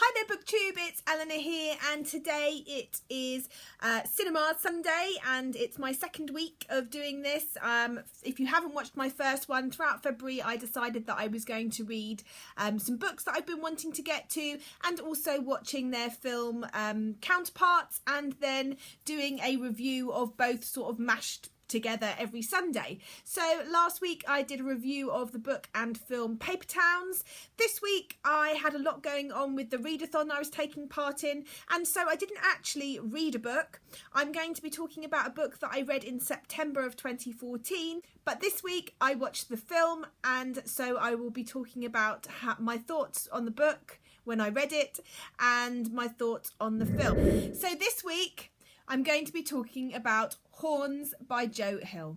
Hi there BookTube, it's Eleanor here, and today it is Cinema Sunday and it's my second week of doing this. If you haven't watched my first one, throughout February I decided that I was going to read some books that I've been wanting to get to, and also watching their film counterparts, and then doing a review of both sort of mashed together every Sunday. So last week I did a review of the book and film Paper Towns. This week I had a lot going on with the readathon I was taking part in, and so I didn't actually read a book. I'm going to be talking about a book that I read in September of 2014, but this week I watched the film, and so I will be talking about my thoughts on the book when I read it and my thoughts on the film. So this week I'm going to be talking about Horns by Joe Hill.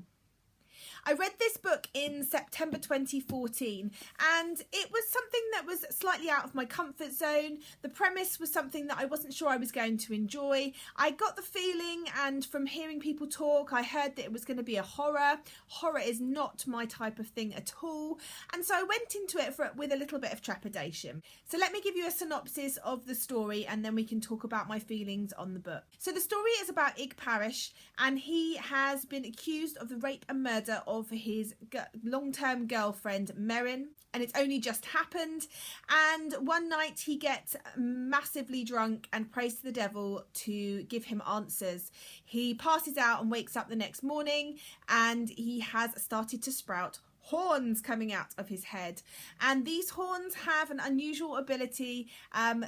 I read this book in September 2014, and it was something that was slightly out of my comfort zone. The premise was something that I wasn't sure I was going to enjoy. I got the feeling, and from hearing people talk, I heard that it was going to be a horror. Horror is not my type of thing at all, and so I went into it with a little bit of trepidation. So let me give you a synopsis of the story, and then we can talk about my feelings on the book. So the story is about Ig Parish, and he has been accused of the rape and murder of his long-term girlfriend Merrin, and it's only just happened. And one night he gets massively drunk and prays to the devil to give him answers. He passes out and wakes up the next morning, and he has started to sprout horns coming out of his head, and these horns have an unusual ability.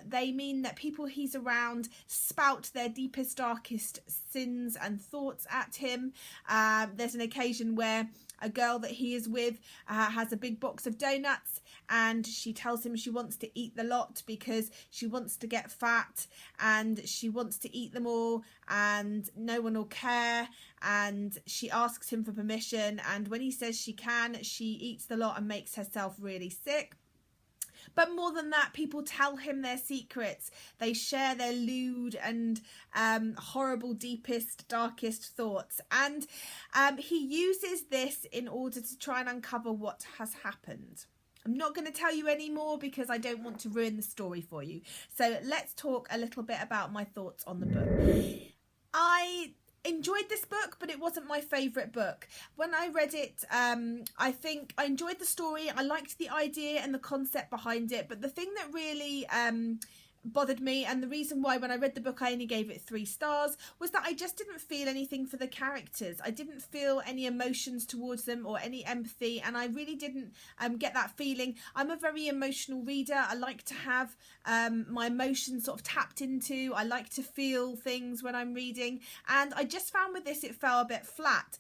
They mean that people he's around spout their deepest, darkest sins and thoughts at him. There's an occasion where a girl that he is with has a big box of donuts, and she tells him she wants to eat the lot because she wants to get fat, and she wants to eat them all and no one will care, and she asks him for permission, and when he says she can, she eats the lot and makes herself really sick. But more than that, people tell him their secrets. They share their lewd and horrible, deepest, darkest thoughts. And he uses this in order to try and uncover what has happened. I'm not going to tell you any more because I don't want to ruin the story for you. So let's talk a little bit about my thoughts on the book. I enjoyed this book, but it wasn't my favourite book. When I read it, I think I enjoyed the story. I liked the idea and the concept behind it, but the thing that really bothered me, and the reason why when I read the book I only gave it 3 stars, was that I just didn't feel anything for the characters. I didn't feel any emotions towards them or any empathy, and I really didn't get that feeling. I'm a very emotional reader. I like to have my emotions sort of tapped into. I like to feel things when I'm reading, and I just found with this it fell a bit flat.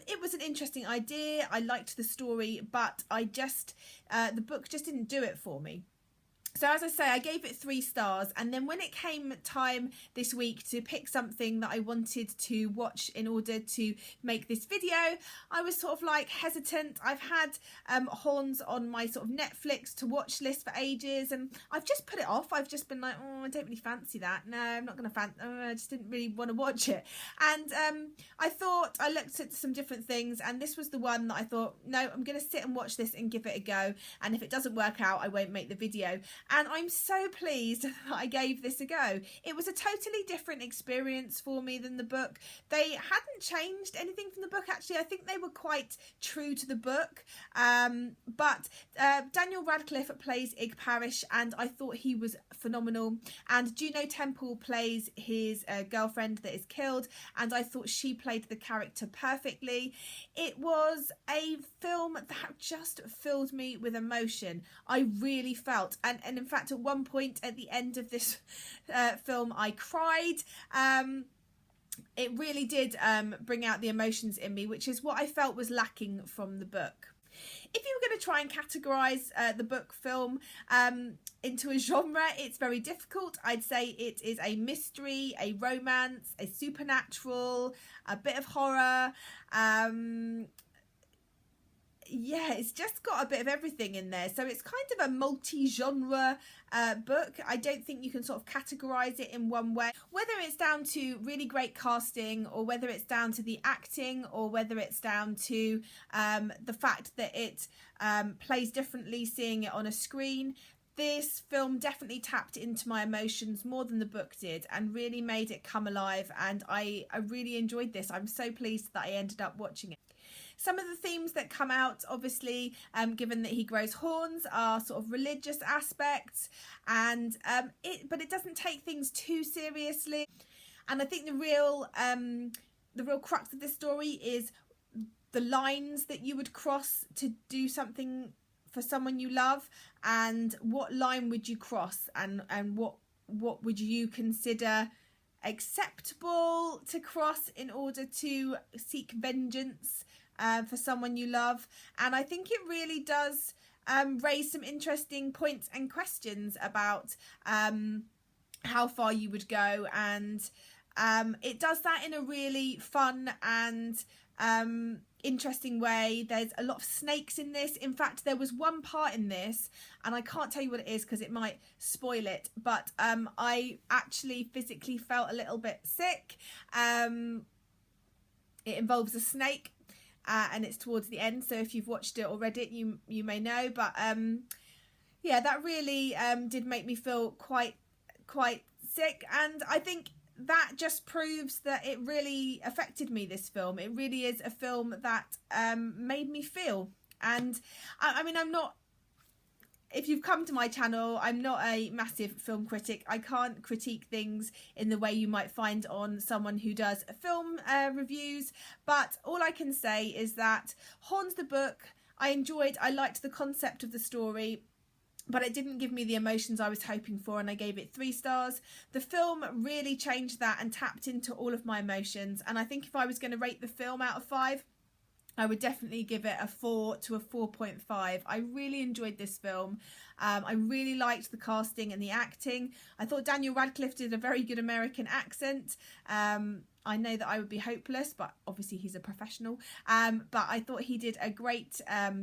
It was an interesting idea. I liked the story, but I just the book just didn't do it for me. So as I say, I gave it 3 stars, and then when it came time this week to pick something that I wanted to watch in order to make this video, I was sort of like hesitant. I've had Horns on my sort of Netflix to watch list for ages, and I've just put it off. I've just been like, oh, I don't really fancy that. No, I'm not going to I just didn't really want to watch it. And I thought, I looked at some different things, and this was the one that I thought, no, I'm going to sit and watch this and give it a go, and if it doesn't work out, I won't make the video. And I'm so pleased that I gave this a go. It was a totally different experience for me than the book. They hadn't changed anything from the book, actually. I think they were quite true to the book. But Daniel Radcliffe plays Ig Parish, and I thought he was phenomenal. And Juno Temple plays his girlfriend that is killed, and I thought she played the character perfectly. It was a film that just filled me with emotion. I really felt, and in fact at one point at the end of this film I cried. It really did bring out the emotions in me, which is what I felt was lacking from the book. If you were going to try and categorise the book film into a genre, it's very difficult. I'd say it is a mystery, a romance, a supernatural, a bit of horror. Yeah, it's just got a bit of everything in there. So it's kind of a multi-genre book. I don't think you can sort of categorise it in one way. Whether it's down to really great casting, or whether it's down to the acting, or whether it's down to the fact that it plays differently seeing it on a screen, this film definitely tapped into my emotions more than the book did and really made it come alive, and I really enjoyed this. I'm so pleased that I ended up watching it. Some of the themes that come out, obviously, given that he grows horns, are sort of religious aspects, and but it doesn't take things too seriously. And I think the real crux of this story is the lines that you would cross to do something for someone you love, and what line would you cross, and what would you consider acceptable to cross in order to seek vengeance for someone you love. And I think it really does raise some interesting points and questions about how far you would go, and it does that in a really fun and interesting way. There's a lot of snakes in this. In fact, there was one part in this, and I can't tell you what it is because it might spoil it, but I actually physically felt a little bit sick. It involves a snake, and it's towards the end, so if you've watched it already you may know, but yeah, that really did make me feel quite sick, and I think that just proves that it really affected me, this film. It really is a film that made me feel. And I mean, I'm not, if you've come to my channel, I'm not a massive film critic. I can't critique things in the way you might find on someone who does film reviews, but all I can say is that Horns the book, I enjoyed. I liked the concept of the story, but it didn't give me the emotions I was hoping for, and I gave it 3 stars. The film really changed that and tapped into all of my emotions, and I think if I was going to rate the film out of 5, I would definitely give it a 4 to a 4.5. I really enjoyed this film. I really liked the casting and the acting. I thought Daniel Radcliffe did a very good American accent. I know that I would be hopeless, but obviously he's a professional. But I thought he did a great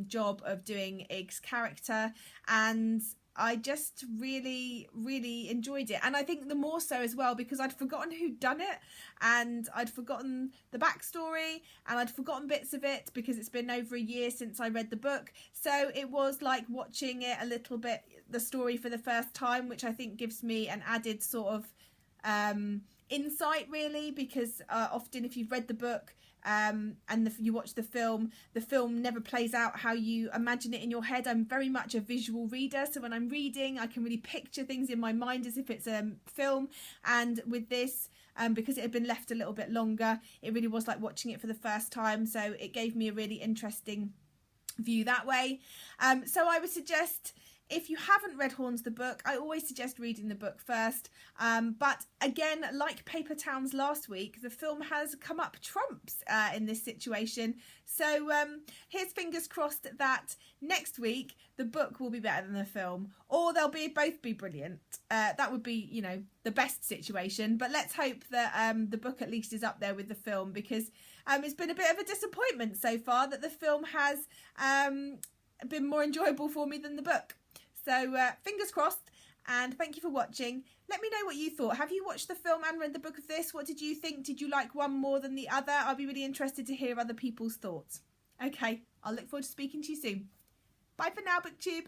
job of doing Ig's character, and I just really enjoyed it. And I think the more so as well because I'd forgotten who'd done it, and I'd forgotten the backstory, and I'd forgotten bits of it because it's been over a year since I read the book. So it was like watching it a little bit, the story for the first time, which I think gives me an added sort of insight, really, because often if you've read the book and you watch the film never plays out how you imagine it in your head. I'm very much a visual reader, so when I'm reading I can really picture things in my mind as if it's a film, and with this, because it had been left a little bit longer, it really was like watching it for the first time, so it gave me a really interesting view that way. So I would suggest, if you haven't read Horns the book, I always suggest reading the book first. But again, like Paper Towns last week, the film has come up trumps in this situation. So here's fingers crossed that next week the book will be better than the film, or they'll both be brilliant. That would be, you know, the best situation. But let's hope that the book at least is up there with the film, because it's been a bit of a disappointment so far that the film has been more enjoyable for me than the book. So fingers crossed, and thank you for watching. Let me know what you thought. Have you watched the film and read the book of this? What did you think? Did you like one more than the other? I'll be really interested to hear other people's thoughts. Okay, I'll look forward to speaking to you soon. Bye for now, BookTube.